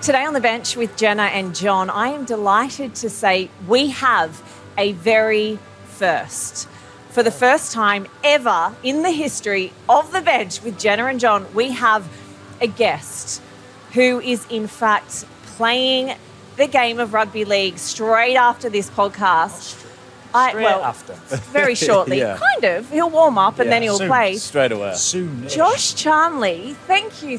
Today on the bench with Jenna and Jon, I am delighted to say we have a very first. For the first time ever in the history of the bench with Jenna and Jon, we have a guest who is in fact playing the game of rugby league straight after this podcast. After. Very shortly. Yeah. Kind of. He'll warm up and then he'll play. Straight away. Soon. Josh Charnley, thank you.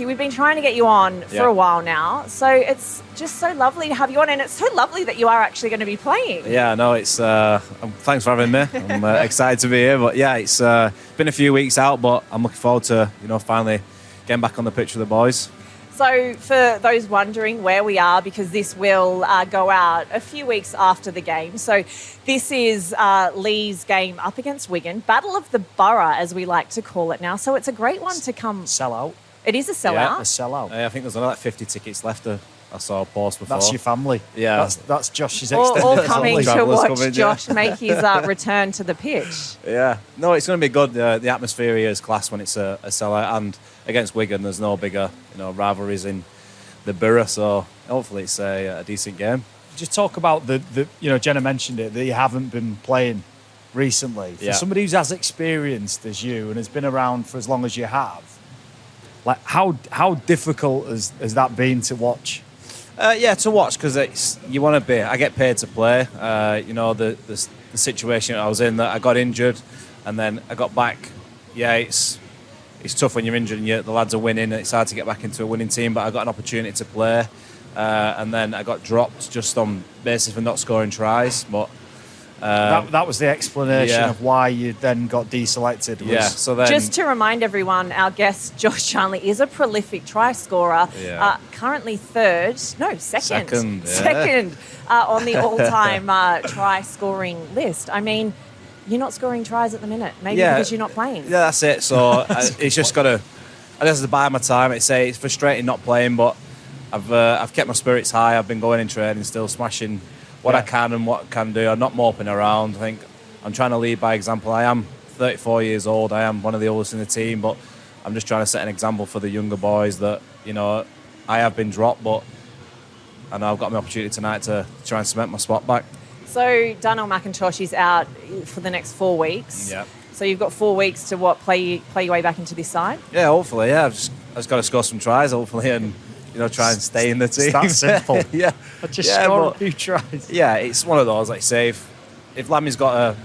We've been trying to get you on for a while now. So it's just so lovely to have you on, and it's so lovely that you are actually going to be playing. Yeah, no, it's thanks for having me. I'm excited to be here. But yeah, it's been a few weeks out, but I'm looking forward to, finally getting back on the pitch with the boys. So for those wondering where we are, because this will go out a few weeks after the game. So this is Leigh's game up against Wigan. Battle of the Borough, as we like to call it now. So it's a great one to come. Sellout. It is a sellout. Yeah, a sellout. I think there's only like 50 tickets left. I saw a post before. That's your family. Yeah. That's Josh's extended all coming family. to watch coming, Josh make his return to the pitch. Yeah. No, it's going to be good. The atmosphere here is class when it's a sellout, and against Wigan, there's no bigger rivalries in the borough, so hopefully it's a decent game. Just talk about the Jenna mentioned it, that you haven't been playing recently. For somebody who's as experienced as you and has been around for as long as you have, like how difficult has that been to watch? To watch, because I get paid to play. The situation I was in, that I got injured and then I got back. Yeah, it's tough when you're injured and the lads are winning. It's hard to get back into a winning team, but I got an opportunity to play. And then I got dropped just on basis for not scoring tries. But that was the explanation of why you then got deselected. So then, just to remind everyone, our guest Josh Charnley is a prolific try scorer. Currently second on the all-time try scoring list. I mean, you're not scoring tries at the minute, maybe because you're not playing. Yeah, that's it. So it's just got to. I just have to bide my time. It's frustrating not playing, but I've kept my spirits high. I've been going in training, still smashing what I can and what I can do. I'm not moping around. I think I'm trying to lead by example. I am 34 years old. I am one of the oldest in the team, but I'm just trying to set an example for the younger boys that I have been dropped, but I know I've got my opportunity tonight to try and cement my spot back. So Darnell McIntosh is out for the next 4 weeks. Yeah. So you've got 4 weeks to play your way back into this side? Yeah, hopefully. Yeah, I've just got to score some tries, hopefully, and try and stay in the team. It's that simple. Score a few tries. Yeah, it's one of those. Like say, if Lammy's got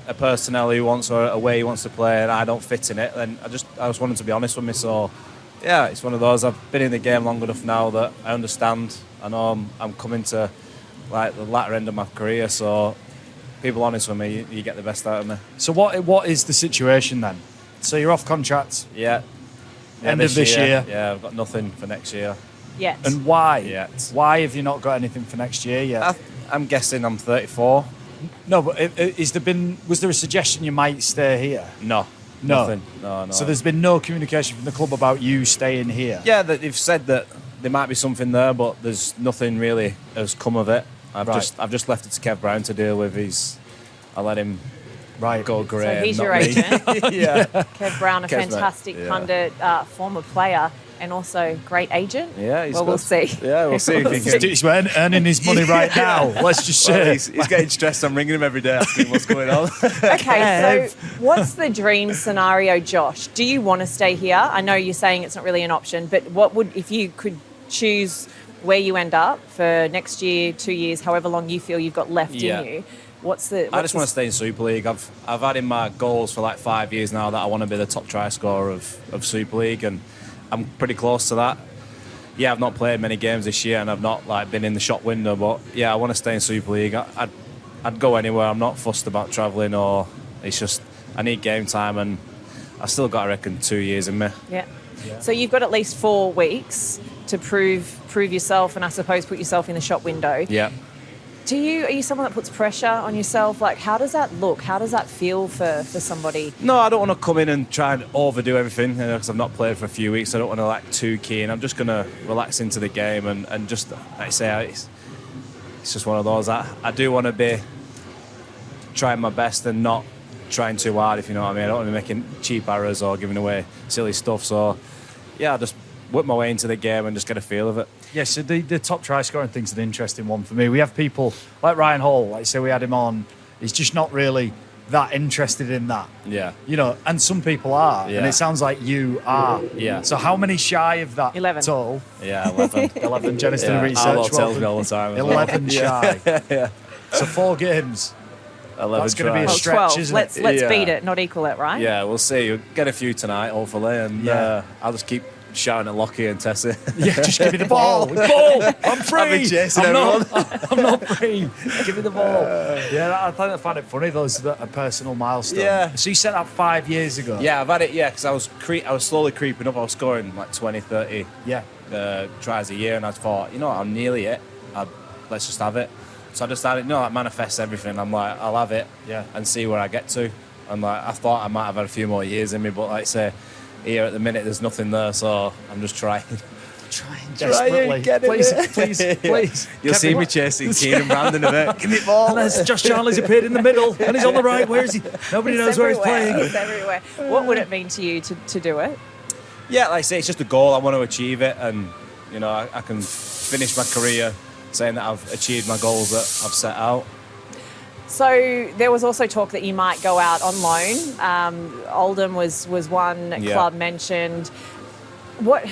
a personnel he wants or a way he wants to play, and I don't fit in it, then I just want him to be honest with me. So yeah, it's one of those. I've been in the game long enough now that I understand. I know I'm coming to like the latter end of my career, so people honest with me, you get the best out of me. So what is the situation then? So you're off contract? Yeah. End of this year? Yeah, I've got nothing for next year. Yet. And why? Yet. Why have you not got anything for next year yet? I'm guessing I'm 34. No, but was there a suggestion you might stay here? No. Nothing. No. So there's been no communication from the club about you staying here? Yeah, they've said that there might be something there, but there's nothing really has come of it. I've just left it to Kev Brown to deal with. I let him go great. So he's your agent. Yeah. Kev Brown, a fantastic pundit, former player, and also great agent. Yeah, we'll see. Yeah, we'll see. He's earning his money right now. Let's just say he's getting stressed. I'm ringing him every day asking what's going on. Okay, so what's the dream scenario, Josh? Do you want to stay here? I know you're saying it's not really an option, but if you could choose where you end up for next year, 2 years, however long you feel you've got left in you? I just want to stay in Super League. I've had in my goals for like 5 years now that I want to be the top try scorer of Super League, and I'm pretty close to that. Yeah, I've not played many games this year, and I've not been in the shop window, but yeah, I want to stay in Super League. I'd go anywhere. I'm not fussed about travelling, or it's just I need game time, and I still got, I reckon, 2 years in me. Yeah. So you've got at least 4 weeks to prove yourself, and I suppose put yourself in the shop window. Yeah. Are you someone that puts pressure on yourself? Like, how does that look? How does that feel for somebody? No, I don't want to come in and try and overdo everything because I've not played for a few weeks. I don't want to too keen. I'm just going to relax into the game and just, like I say, it's just one of those. I do want to be trying my best and not trying too hard, if you know what I mean. I don't want to be making cheap errors or giving away silly stuff. So, yeah, I just work my way into the game and just get a feel of it. Yeah, so the top try scoring thing's an interesting one for me. We have people like Ryan Hall, like say we had him on, he's just not really that interested in that. Yeah. You know, and some people are, Yeah. and it sounds like you are. Yeah. So how many shy of that 11. total? Yeah, 11. 11. Jenna's Yeah, done research. Arlo tells Well, me all the time. as well. 11 shy. Yeah. So 4 games. 11 That's going to be a tries. stretch, 12. isn't Let's it? beat it, not equal it, right? Yeah, we'll see. We'll get a few tonight, hopefully, and Yeah. I'll just keep shouting at Lockie and Tessie. Yeah, just give me the ball. Ball! I'm free! I've been chasing I'm everyone. I'm not free. Give me the ball. Yeah, I find it funny, those are a personal milestone. Yeah. So you set that 5 years ago. Yeah, I've had it, because I was slowly creeping up. I was scoring like 20, 30 Yeah. tries a year, and I thought, you know what, I'm nearly it. Let's just have it. So I decided, that manifests everything. I'm like, I'll have it and see where I get to. And like, I thought I might have had a few more years in me, but like say, here at the minute, there's nothing there, so I'm just trying. Trying desperately. get it. Please. You'll see me chasing Keenan Brandon a bit. Give me the ball. And there's Josh Charnley's appeared in the middle, and he's on the right. Where is he? Nobody knows where he's playing. It's everywhere. What would it mean to you to do it? Yeah, like I say, it's just a goal. I want to achieve it, and I can finish my career saying that I've achieved my goals that I've set out. So there was also talk that you might go out on loan. Oldham was one club mentioned. What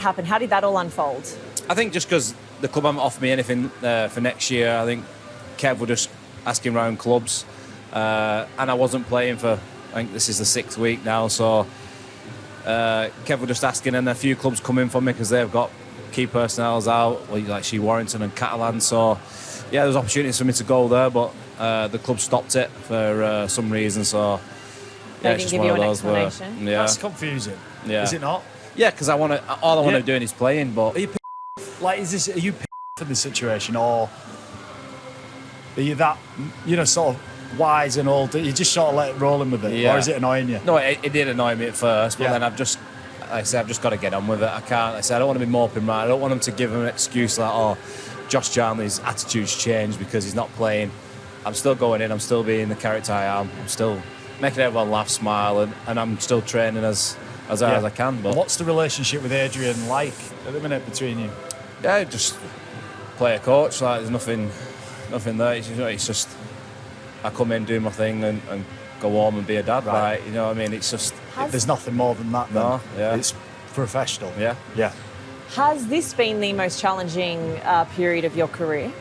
happened? How did that all unfold? I think just because the club haven't offered me anything for next year, I think Kev were just asking around clubs, and I wasn't playing for, I think this is the 6th week now, so Kev were just asking, and a few clubs come in for me because they've got key personnels out, like She Warrington and Catalan, so yeah, there's opportunities for me to go there, but the club stopped it for some reason, so They it's didn't just give one you of an those where, explanation? That's confusing. Yeah. Is it not? Yeah, because all I want to do is playing, but Are you are you for the situation, or are you that sort of wise and old that you just sort of let it rolling with it, or is it annoying you? No, it did annoy me at first, but Yeah. then I've just got to get on with it. I can't. I don't want to be moping around. I don't want them to give him an excuse like, Josh Charnley's attitude's changed because he's not playing. I'm still going in. I'm still being the character I am. I'm still making everyone laugh, smile, and I'm still training as hard as I can. But what's the relationship with Adrian like at the minute between you? Yeah, just play a coach. Like there's nothing there. It's just I come in, do my thing, and go home and be a dad. Right. Like, you know what I mean? It's just There's nothing more than that. Then. No, yeah. It's professional. yeah. Yeah. Has this been the most challenging period of your career?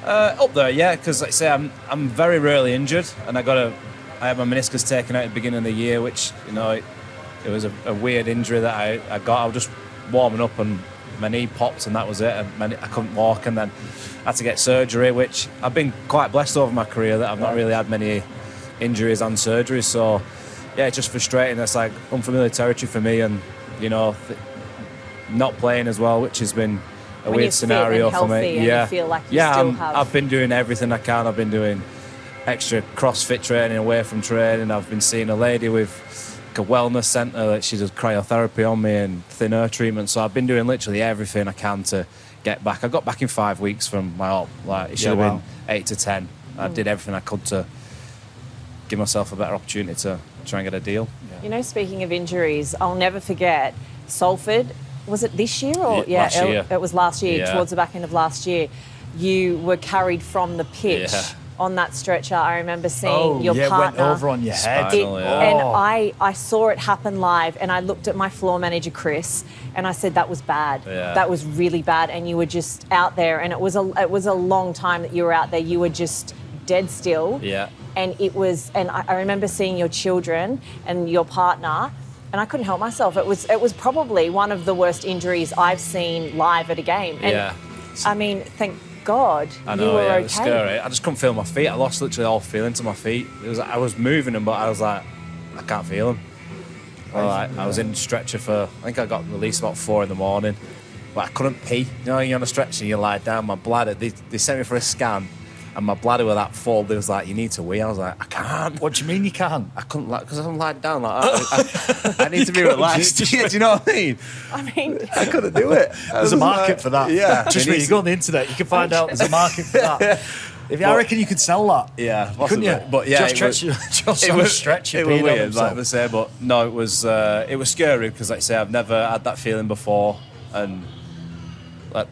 Up there, yeah, because like I say, I'm very rarely injured, and I had my meniscus taken out at the beginning of the year, which it was a weird injury that I got. I was just warming up and my knee popped and that was it. And I couldn't walk, and then I had to get surgery, which I've been quite blessed over my career that I've not really had many injuries and surgeries. So yeah, it's just frustrating. That's like unfamiliar territory for me, and not playing as well, which has been a When weird you're fit scenario and for me. healthy and Yeah, you feel like you still have- I've been doing everything I can. I've been doing extra CrossFit training away from training. I've been seeing a lady with a wellness centre that she does cryotherapy on me and thin air treatment. So I've been doing literally everything I can to get back. I got back in 5 weeks from my op. Like it should have been 8 to 10. I did everything I could to give myself a better opportunity to try and get a deal. Speaking of injuries, I'll never forget Salford. Was it this year or Last year. It was last year, Yeah. towards the back end of last year. You were carried from the pitch on that stretcher. I remember seeing your partner. Went over on your head. Spinal, yeah. And I saw it happen live, and I looked at my floor manager Chris, and I said that was bad. Yeah. That was really bad, and you were just out there, and it was a long time that you were out there. You were just dead still. Yeah. And I remember seeing your children and your partner, and I couldn't help myself. It was probably one of the worst injuries I've seen live at a game. And Yeah. I mean, thank God I you know, were yeah, okay. it was scary. I just couldn't feel my feet. I lost literally all feeling to my feet. I was moving them, but I was like, I can't feel them. I was in stretcher for, I think I got released about 4 a.m, but I couldn't pee. You're on a stretcher and you lie down, my bladder, they sent me for a scan, and my bladder was that full. They was like, you need to wee. I was like, I can't. What do you mean you can't? I couldn't, because I'm lying down like that. I need to be relaxed. Do you know what I mean? I mean, I couldn't do it. There's a market for that. Yeah. Trust me, you go on the internet, you can find out there's a market for that. I reckon you could sell that. Yeah, Couldn't you? But yeah, just stretch your it was peed on weird, himself. like I say. But no, it was scary because, like I say, I've never had that feeling before, and like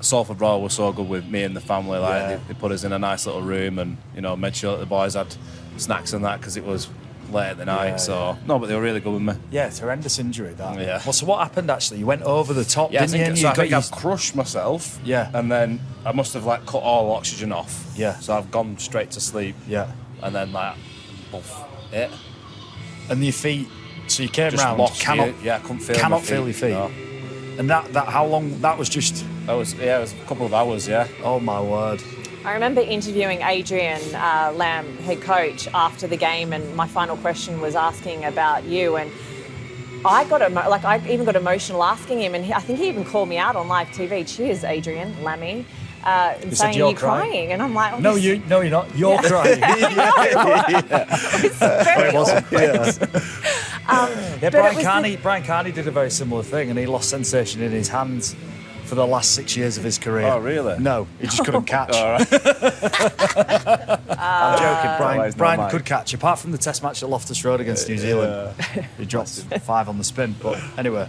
Salford Royal was so good with me and the family. Like they put us in a nice little room, and made sure that the boys had snacks and that because it was late at the night. No, but they were really good with me. Yeah, it's a horrendous injury that. Yeah. Well, so what happened actually? You went over the top, Yeah, didn't you? I think I've crushed myself. Yeah. And then I must have like cut all oxygen off. Yeah. So I've gone straight to sleep. Yeah. And then like, poof, it. And your feet. So you came Just round. lost. Cannot. I couldn't feel. Cannot my feet, feel your feet. No. And that how long? That was just. It was a couple of hours. Yeah. Oh my word. I remember interviewing Adrian Lamb, head coach, after the game, and my final question was asking about you. And I even got emotional asking him, and I think he even called me out on live TV. Cheers, Adrian Lammy. And saying, "You're crying," and I'm like, oh, "No, you're not. You're crying." It's very awkward. Brian Carney did a very similar thing, and he lost sensation in his hands for the last 6 years of his career. Oh, really? No, he just couldn't catch. All right. I'm joking. Brian could Mike. catch, apart from the Test match at Loftus Road against New Zealand. He dropped 5 on the spin. But anyway.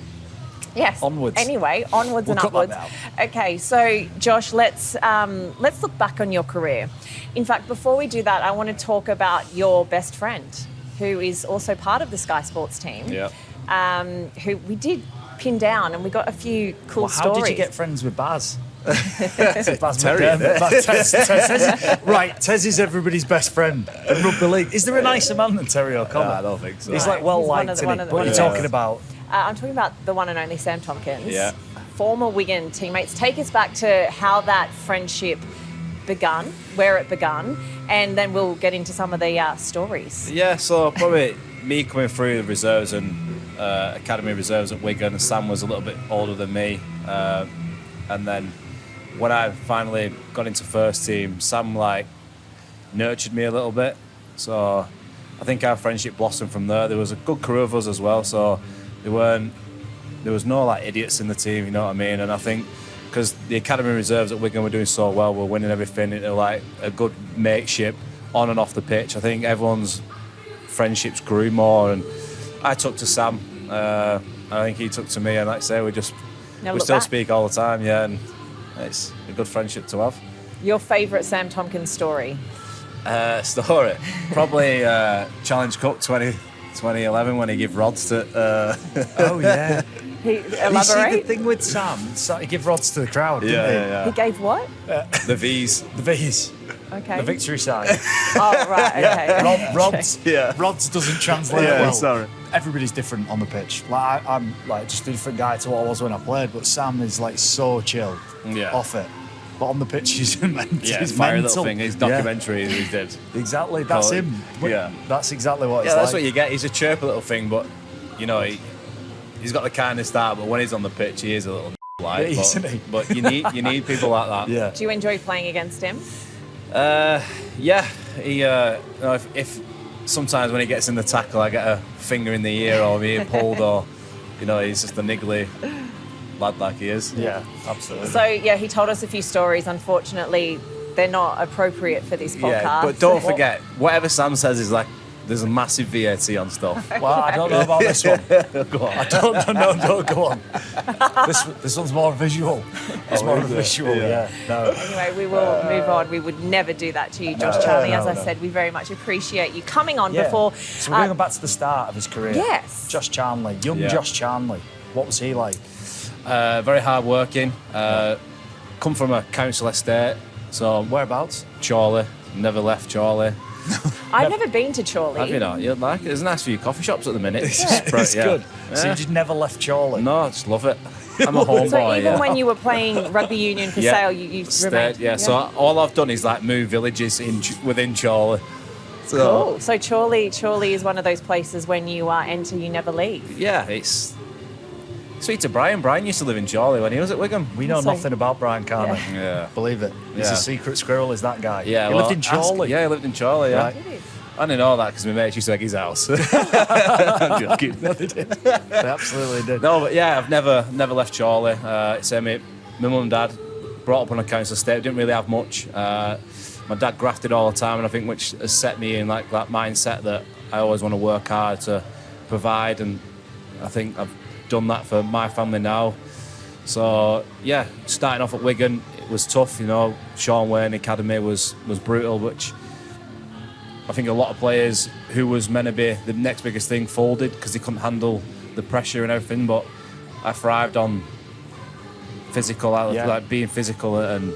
Yes. Onwards. Anyway, onwards and We'll cut upwards. that Okay, so Josh, let's look back on your career. In fact, before we do that, I want to talk about your best friend, who is also part of the Sky Sports team. Yeah. Who we did pin down, and we got a few cool How stories. did you get friends with Baz? Baz Terry, McDermott. Right, Tez is everybody's best friend in rugby league. Is there a nicer man than Terry O'Connor? I don't think so. He's No, like well he's one liked, of the- isn't one he? of the- What are you Yeah. talking about? I'm talking about the one and only Sam Tompkins. Yeah. Former Wigan teammates. Take us back to how that friendship begun, where it begun, and then we'll get into some of the stories. Yeah, so probably me coming through the reserves and academy reserves at Wigan, and Sam was a little bit older than me. And then when I finally got into first team, Sam nurtured me a little bit. So I think our friendship blossomed from there. There was a good crew of us as well, so there was no idiots in the team, you know what I mean? And I think because the academy reserves at Wigan were doing so well, we're winning everything, it was a good mateship on and off the pitch. I think everyone's friendships grew more, and I took to Sam. I think he took to me, and like I say, we still speak all the time, yeah, and it's a good friendship to have. Your favourite Sam Tompkins story? Story? Probably Challenge Cup 2011 when he gave rods to... Oh, yeah. He You see elaborate. the thing with Sam? He gave rods to the crowd, didn't he? He gave what? The V's. The V's. Okay. The victory sign. Oh, right, okay. Rods. Yeah. Rods doesn't translate Yeah, well. sorry. Everybody's different on the pitch. I'm just a different guy to what I was when I played, but Sam is so chill off it. But on the pitch, he's mental. Yeah, He's fiery mental. little thing. His documentary he did. Exactly, that's Call it- him. yeah. That's exactly what it's Yeah, that's like. what you get. He's a chirpy little thing, but he's got the kindest heart. But when he's on the pitch, he is a little Yeah, isn't he? But you need people like that. Yeah. Do you enjoy playing against him? Yeah. He if sometimes when he gets in the tackle, I get a finger in the ear or my ear pulled, or he's just a niggly lad like he is. Yeah, absolutely. So, yeah, he told us a few stories. Unfortunately, they're not appropriate for this podcast. Yeah, but don't forget, whatever Sam says is there's a massive VAT on stuff. Well, I don't know about this one. Go on. I don't know. No, go on. This one's more visual. It's more visual. Yeah. No. Anyway, we will move on. We would never do that to you, Josh Charnley. As I no. said, we very much appreciate you coming on Yeah. before. So we're going back to the start of his career. Yes. Josh Charnley, young Yeah. Josh Charnley. What was he like? Very hard working. Come from a council estate, so Whereabouts? Chorley. Never left Chorley. I've never been to Chorley. Have you not? You'd like it. There's a nice few coffee shops at the minute. It's good. So Yeah. you just never left Chorley? No, I just love it. I'm a homeboy. So even yeah. when you were playing rugby union for sale, you remained. Yeah. So all I've done is move villages within Chorley. So Cool. So Chorley is one of those places when you enter, you never leave. yeah, it's sweet to Brian. Brian used to live in Chorley when he was at Wigan. We know So- nothing about Brian Carney. Yeah. Believe it. He's Yeah. a secret squirrel, is that guy. Yeah, He lived in Chorley. Yeah, he lived in Chorley. Yeah. Right. I didn't know that because my mates used to egg his house. I'm joking. No, they did. They absolutely did. No, but yeah, I've never left Chorley. My mum and dad brought up on a council estate, didn't really have much. My dad grafted all the time, and I think which has set me in like that mindset that I always want to work hard to provide, and I think I've done that for my family now. So yeah, starting off at Wigan, it was tough. You know, Sean Wayne Academy was brutal, which I think a lot of players who was meant to be the next biggest thing folded because they couldn't handle the pressure and everything. But I thrived on physical, like being physical and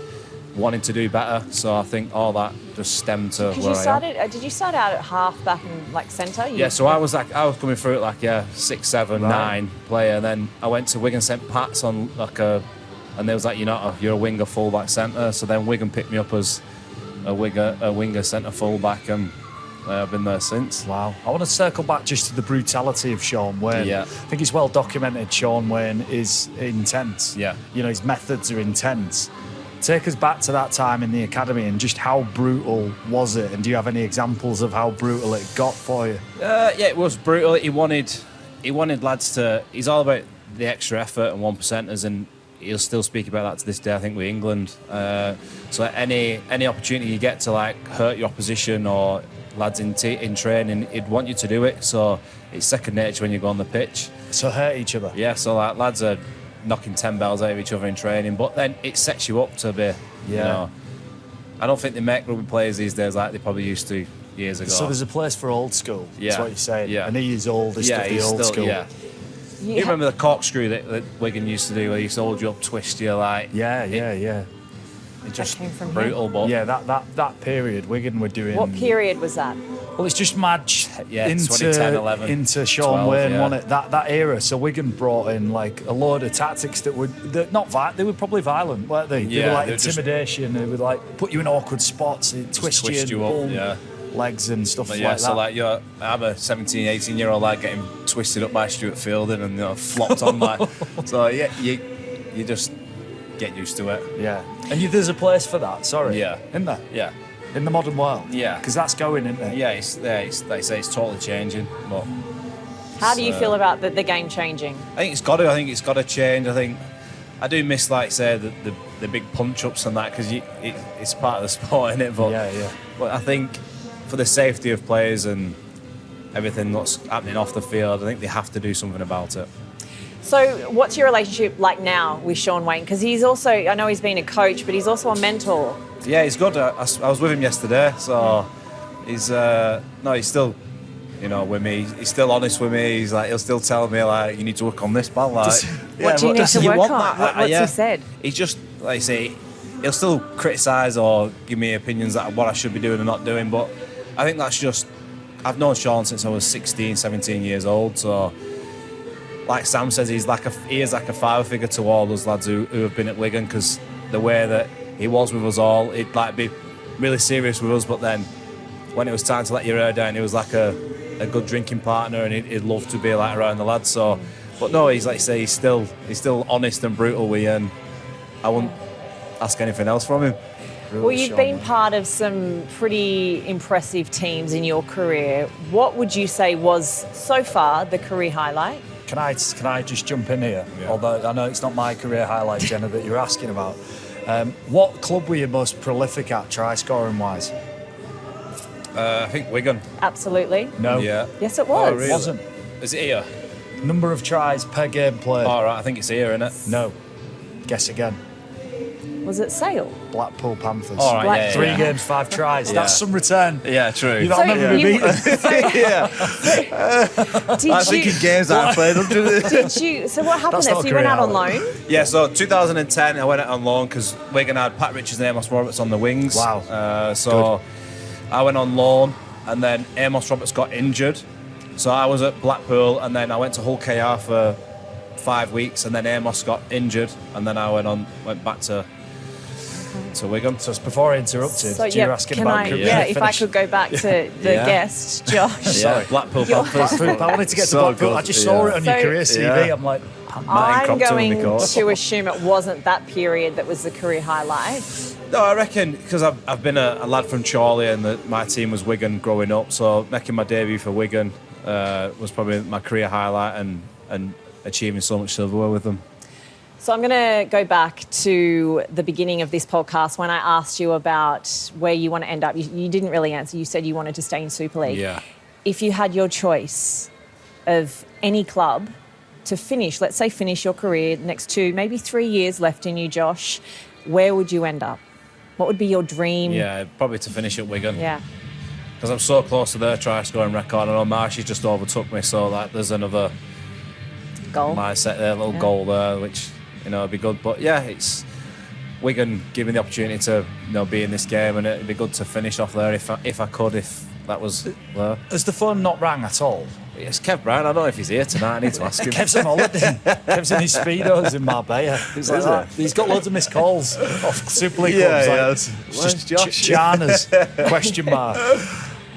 wanting to do better. So I think all that just stemmed to where I am. Did you start out at half back in like centre? Yeah, so I was coming through it like 6, 7, 9 player, and then I went to Wigan St Pat's on and they was like, you're a winger full-back centre. So then Wigan picked me up as a winger centre full-back, and I've been there since. Wow. I want to circle back just to the brutality of Sean Wayne. Yeah. I think it's well documented Sean Wayne is intense. Yeah. His methods are intense. Take us back to that time in the academy and just how brutal was it? And do you have any examples of how brutal it got for you? Yeah, it was brutal. He wanted lads to. He's all about the extra effort and 1%ers, and he'll still speak about that to this day. I think with England. So any opportunity you get to like hurt your opposition or lads in training, he'd want you to do it. So it's second nature when you go on the pitch. So hurt each other. Yeah. So like lads are knocking 10 bells out of each other in training, but then it sets you up to be, I don't think they make rugby players these days like they probably used to years ago. So there's a place for old school, that's what you're saying. Yeah. And he is oldest of the old school. Yeah. You remember the corkscrew that Wigan used to do where he used to hold you up, twist you like... Yeah. It just came from brutal, him. but... Yeah, that period, Wigan were doing... What period was that? Well, it's just matched into 2010, 11, into Sean 12, Wayne, wasn't it? That era. So Wigan brought in like a load of tactics that were they were probably violent, weren't they? Yeah, they were like they were intimidation. They would like put you in awkward spots, twist you up, legs and stuff but like so that. like I'm a 17, 18-year-old lad getting twisted up by Stuart Fielding and flopped on like. So yeah, you just get used to it. Yeah, and there's a place for that. Sorry. Yeah. In there. Yeah. In the modern world. Yeah. Because that's going, isn't it? Yeah, it's they say it's totally changing. But how do you feel about the game changing? I think it's got to change. I think I do miss, like say, the big punch ups and that because it's part of the sport, isn't it? But But I think for the safety of players and everything that's happening off the field, I think they have to do something about it. So what's your relationship like now with Sean Wayne? Because he's also, I know he's been a coach, but he's also a mentor. Yeah, he's good. I was with him yesterday, so he's still, with me. He's still honest with me. He'll still tell me like, you need to work on this, pal. Like, what do you need to work on? What's he said? He's just like I say, he'll still criticise or give me opinions that what I should be doing and not doing. But I think that's just. I've known Sean since I was 16, 17 years old. So, like Sam says, he is like a father figure to all those lads who have been at Wigan because the way that he was with us all, he'd like be really serious with us, but then when it was time to let your hair down, he was like a good drinking partner, and he'd love to be like around the lads. So, but no, he's like you say, he's still honest and brutal with you, and I wouldn't ask anything else from him. Well, you've been part of some pretty impressive teams in your career. What would you say was so far the career highlight? Can I just jump in here? Yeah. Although I know it's not my career highlight, Jenna, that you're asking about. What club were you most prolific at, try scoring wise? I think Wigan. Absolutely. No. Yeah. Yes, it was. Oh, really? It wasn't. Is it here? Number of tries per game played. All right, I think it's here, isn't it? No. Guess again. Was it Sale? Blackpool Panthers. All right, 3 games, 5 tries. That's some return. Yeah, true. You'll never be beaten. I'm thinking games I played up to this. So what happened there? So you went out on loan? Yeah, so 2010 I went out on loan because Wigan had Pat Richards and Amos Roberts on the wings. Wow. So I went on loan, and then Amos Roberts got injured. So I was at Blackpool, and then I went to Hull KR for 5 weeks, and then Amos got injured, and then I went back to Wigan. So before I interrupted, so, you're asking about career. Yeah, if I could go back to the guest, Josh. Sorry, Blackpool Panthers. I wanted to get to Blackpool. I just saw it on your career CV. I'm like, I'm going to assume it wasn't that period that was the career highlight. No, I reckon because I've been a lad from Chorley, and my team was Wigan growing up. So making my debut for Wigan was probably my career highlight, and achieving so much silverware with them. So I'm going to go back to the beginning of this podcast when I asked you about where you want to end up. You didn't really answer. You said you wanted to stay in Super League. Yeah. If you had your choice of any club to finish, let's say finish your career, next 2, maybe 3 years left in you, Josh, where would you end up? What would be your dream? Yeah, probably to finish at Wigan. Yeah. Because I'm so close to their try-scoring record. I know Marshy just overtook me, so like there's another Goal. mindset there, little goal there, which, you know, would be good. But yeah, it's Wigan giving the opportunity to, you know, be in this game, and it'd be good to finish off there if I could, if that was there. Has the phone not rang at all? It's Kev Brown. I don't know if he's here tonight. I need to ask him. Kev's on holiday. Kev's in his Speedos in Marbella. He's like that. He's got loads of missed calls off Super League clubs. It's Where's just Charners, question mark.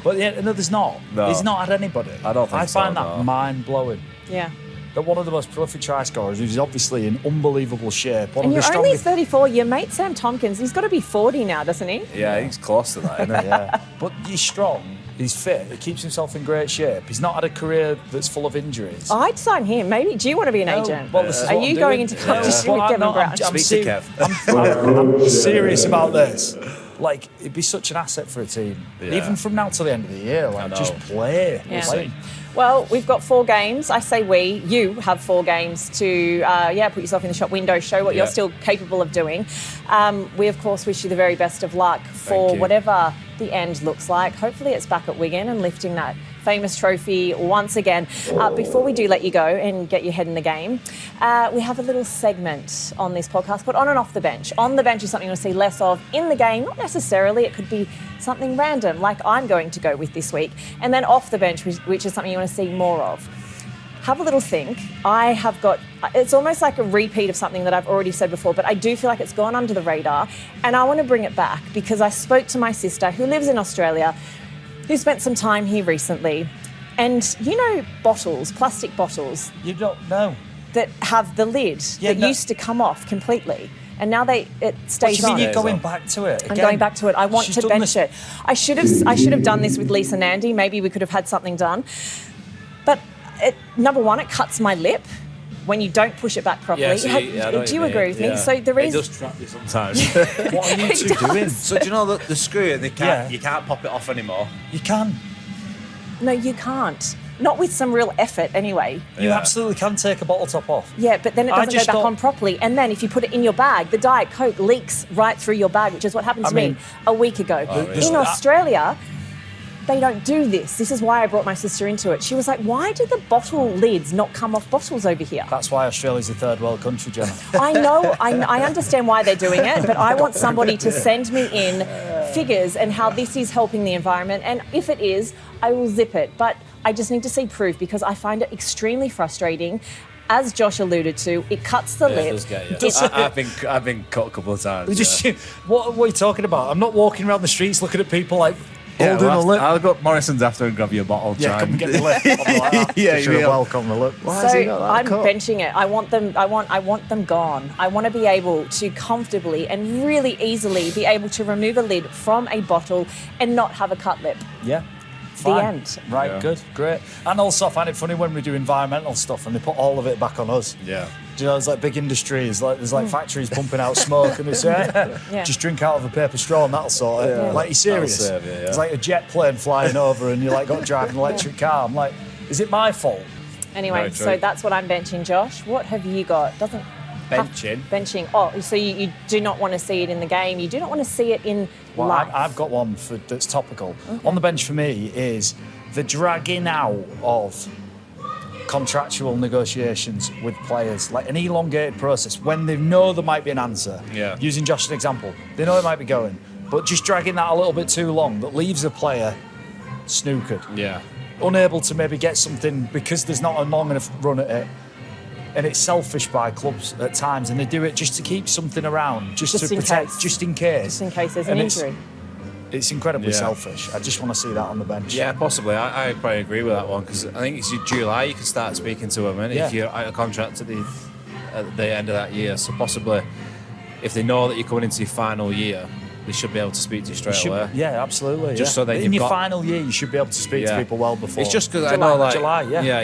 But yeah, no, there's not. No. He's not had anybody. I don't think so, I find that no. mind-blowing. Yeah. That one of the most prolific try scorers, who's obviously in unbelievable shape. One And of the you're only strongest. 34. Your mate Sam Tompkins, he's got to be 40 now, doesn't he? Yeah, he's close to that, isn't he? Yeah. But he's strong. He's fit. He keeps himself in great shape. He's not had a career that's full of injuries. I'd sign him. Maybe. Do you want to be an agent? Well, this is Are what you I'm going doing. into competition Well, with I'm Kevin not- Brown? Speak to Kev. I'm serious about this. Like, it'd be such an asset for a team. Yeah. Even from now till the end of the year. Like, know. just play. Yeah. Like, Well, we've got 4 games. I say you have 4 games to, put yourself in the shop window, show what you're Yeah. still capable of doing. We, of course, wish you the very best of luck for Thank you. whatever the end looks like. Hopefully it's back at Wigan and lifting that famous trophy once again. Before we do let you go and get your head in the game, we have a little segment on this podcast called On and Off the Bench. On the bench is something you'll see less of. In the game, not necessarily. It could be something random, like I'm going to go with this week. And then off the bench, which is something you want to see more of. Have a little think. It's almost like a repeat of something that I've already said before, but I do feel like it's gone under the radar. And I want to bring it back because I spoke to my sister who lives in Australia, who spent some time here recently. And you know bottles, plastic bottles you don't know. that have the lid that used to come off completely. And now it stays What on. do you mean you're going on. back to it? I'm going back to it. I want She's to done bench this- it. I should have done this with Lisa Nandy. Maybe we could have had something done. But number one, it cuts my lip when you don't push it back properly. Yeah, see, I know what do you mean. agree with me? Yeah. So there It is. does trap you sometimes. What are you It two does. doing? So do you know that the screw, Yeah. you can't pop it off anymore? You can. No, you can't. Not with some real effort, anyway. You Yeah. absolutely can take a bottle top off. Yeah, but then it I doesn't go just back thought- on properly. And then if you put it in your bag, the Diet Coke leaks right through your bag, which is what happened to me mean- a week ago. really? In Australia, they don't do this. This is why I brought my sister into it. She was like, why do the bottle lids not come off bottles over here? That's why Australia's a third world country, Jenna. I know, I understand why they're doing it, but I want somebody to send me in figures and how this is helping the environment. And if it is, I will zip it. But I just need to see proof because I find it extremely frustrating. As Josh alluded to, it cuts the Yeah, lip. it does get you. Dip- I've been cut a couple of times. Just, yeah. what are you talking about? I'm not walking around the streets looking at people like holding a lip. I'll go up Morrison's after and grab you a bottle. Yeah, try come and and- get the lip. I'm like that. Yeah, Should have yeah. welcomed the lip. Why is So he not that I'm cut? benching it. I want them gone. I want to be able to comfortably and really easily be able to remove a lid from a bottle and not have a cut lip. Yeah. Fine. end. Right, Yeah. good, great. And also I find it funny when we do environmental stuff and they put all of it back on us. Yeah. Do you know, there's like big industries, there's like factories pumping out smoke and they say, Yeah. just drink out of a paper straw and that'll sort it. Yeah. Like, you serious? That'll save you, yeah. It's like a jet plane flying over and you're like got to drive an electric car. I'm like, is it my fault? Anyway, Very so true. that's what I'm benching, Josh. What have you got? Benching? Benching. Oh, so you do not want to see it in the game. You do not want to see it in Well, life. I've got one that's topical. On the bench for me is the dragging out of contractual negotiations with players, like an elongated process when they know there might be an answer. Yeah. Using Josh's example, they know it might be going, but just dragging that a little bit too long that leaves a player snookered, Yeah. unable to maybe get something because there's not a long enough run at it. And it's selfish by clubs at times, and they do it just to keep something around, just Just to in protect, case. just in case. Just in case there's an And injury. It's incredibly Yeah. selfish. I just want to see that on the bench. Yeah, possibly. I probably agree with that one because I think it's July you can start speaking to them, and Yeah. if you're out of contract at the end of that year, so possibly if they know that you're coming into your final year, they should be able to speak to you straight away. Yeah, absolutely. Just yeah. so that in you've your got- final year, you should be able to speak to people well before. It's just because I July. know, like, July, yeah.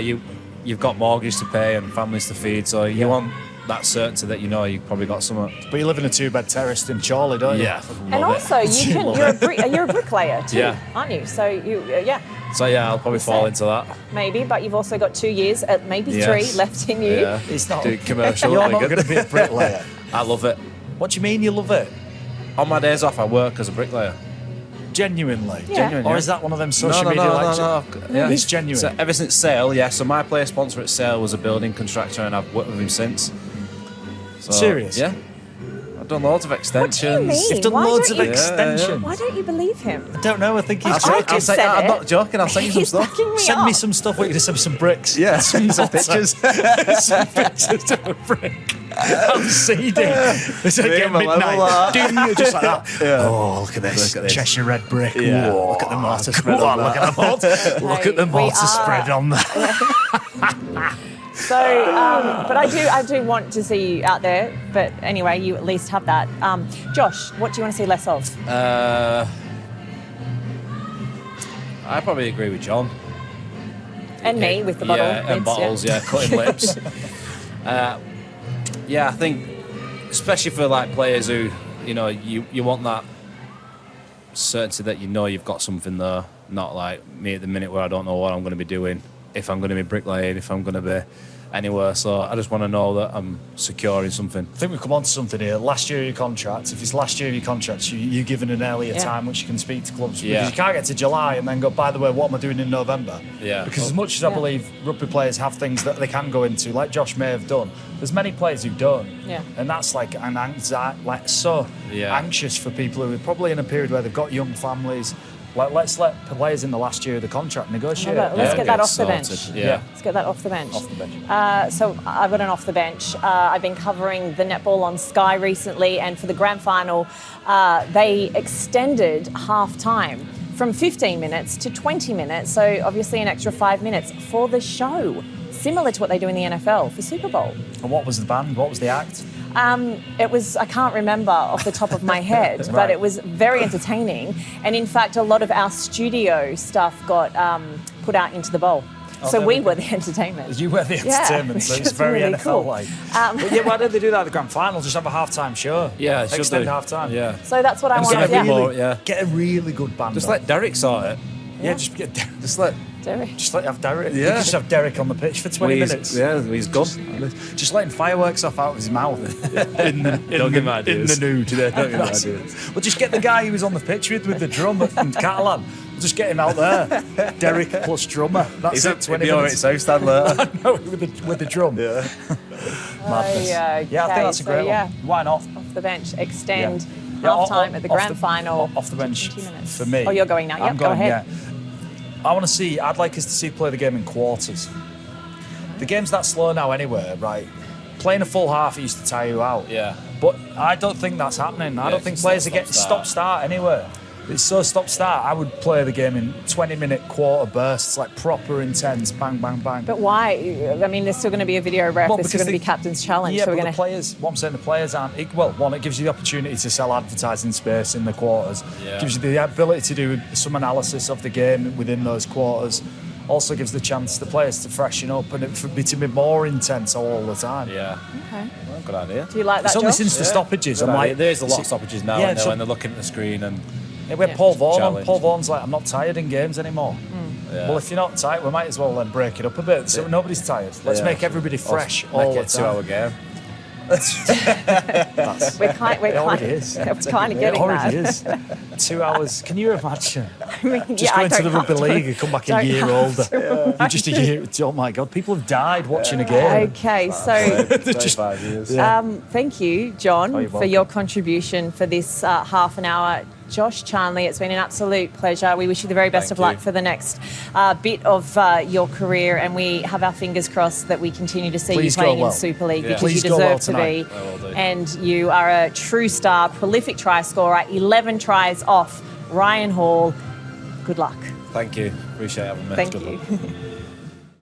you've got mortgage to pay and families to feed, so you want that certainty that you know you probably got something. But you live in a 2-bed terrace in Chorley, don't you? Yeah. And also, you're a bricklayer too, Yeah. aren't you? So So yeah, I'll probably fall into that. maybe, but you've also got 2 years, maybe Yes. 3 left in you. Yeah. It's not. Do commercial. You're not going to be a bricklayer. I love it. What do you mean you love it? On my days off, I work as a bricklayer. Genuinely? Yeah. Genuinely, Or yeah. is that one of them social media Yeah. It's genuine. So ever since Sale, yeah. So my player sponsor at Sale was a building contractor, and I've worked with him since. So, Serious? Yeah. I've done loads of extensions. mean? You've done Why loads don't of you- extensions. Why don't you believe him? I don't know. I think he's I joking. just said I'm it. not joking. I'll send you some He's stuff. backing me Send up. me some stuff. What you just send me some bricks. Yeah, some pictures. Some pictures of a brick. I'm seeding. It's like Me at and my level midnight. Ding, just like that. Yeah. Oh, look at this. Look at this. Cheshire red brick. Yeah. Whoa, look at the mortar spread come on on, that. Look at the mortar. Look at the we mortar are- spread on that. So, but I do want to see you out there. But anyway, you at least have that. Josh, what do you want to see less of? I probably agree with John. And me with the bottle. Yeah, and lids, bottles, yeah, cutting lips. Yeah, I think, especially for like players who, you know, you want that certainty that you know you've got something there, not like me at the minute where I don't know what I'm going to be doing, if I'm going to be bricklaying, if I'm going to be anywhere. So I just want to know that I'm secure in something. I think we've come on to something here. Last year of your contract, if it's last year of your contract, you're given an earlier time which you can speak to clubs. Yeah. Because you can't get to July and then go, by the way, what am I doing in November? Yeah. Because as much as I believe rugby players have things that they can go into, like Josh may have done, there's many players who don't. Yeah. And that's like an anxiety, like so anxious for people who are probably in a period where they've got young families. Like, let's let players in the last year of the contract negotiate. Let's get that off the bench. sorted. Yeah. Let's get that off the bench. Off the bench. So I've got an off the bench. I've been covering the netball on Sky recently, and for the grand final, they extended half time from 15 minutes to 20 minutes. So obviously an extra 5 minutes for the show, similar to what they do in the NFL for Super Bowl. And what was the band? What was the act? It was, I can't remember off the top of my head, but it was very entertaining. And in fact, a lot of our studio stuff got put out into the bowl. So we were the entertainment. You were the entertainment, which so it's is very really NFL-like. But yeah, why don't they do that at the grand final? Just have a half-time show. Yeah, it should Extend do. half-time. Yeah. So that's what I want. get a Yeah. bit more, yeah. Get a really good band. Just on. let Derek sort it. Yeah, just get Derek. Just let. Derek. Just let have Derek. Yeah. You could just have Derek on the pitch for 20 minutes. Yeah, he's gone. Just letting fireworks off out of his mouth. Don't give him ideas. In the nude. Don't give him That's ideas. it. Well, just get the guy who was on the pitch with the drum and Catalan. Just get him out there. Derek plus drummer. That's it. 20 minutes. So stand there. No, with the drum. Yeah. Madness. Yeah, I think that's a great one. Why not? Off the bench, extend Yeah, half time at the off grand final. Off the bench 20 minutes. for me. Oh, you're going now. I'm Yep, going, go ahead. Yeah. I want to see. I'd like us to see play the game in quarters. The game's that slow now, anyway, right? Playing a full half it used to tire you out. Yeah. But I don't think that's happening. I don't think it's players not are getting stop-start. stop-start anyway. It's so stop-start. I would play the game in 20-minute quarter bursts, like proper intense, bang, bang, bang. But why? I mean, there's still going to be a video ref. Well, There's still because going to be captain's challenge. Yeah, so we're but going the players, what I'm saying, the players aren't, one, it gives you the opportunity to sell advertising space in the quarters. Yeah. Gives you the ability to do some analysis of the game within those quarters. Also gives the chance the players to freshen up and for it to be more intense all the time. Yeah. Okay. Well, good idea. Do you like that, It's only Josh? since the stoppages. Good I'm idea. like, There's a lot of stoppages now, Yeah, and so- when they're looking at the screen and we had Yeah. Paul Vaughan on. Challenge. Paul Vaughan's like, I'm not tired in games anymore. yeah. Well, if you're not tired, we might as well then break it up a bit so nobody's tired. Let's Yeah. make everybody fresh all make the it a time. 2-hour game. We're kind It already is. we're kind of It getting already that. is. 2 hours. Can you imagine? I mean, Just yeah, I going to the don't rugby have league and come back a don't year have older. You're just a year. Oh my God, people have died watching a game. Okay, so 25 years. thank you, John, you're for your contribution for this half an hour. Josh Charnley, it's been an absolute pleasure. We wish you the very best Thank of luck you. for the next bit of your career, and we have our fingers crossed that we continue to see Please you go playing well. in Super League Yeah. because Please you go well deserve to be. tonight. I will do. And you are a true star, prolific try scorer, 11 tries off Ryan Hall. Good luck. Thank you. Appreciate having me. Thank Good you. luck.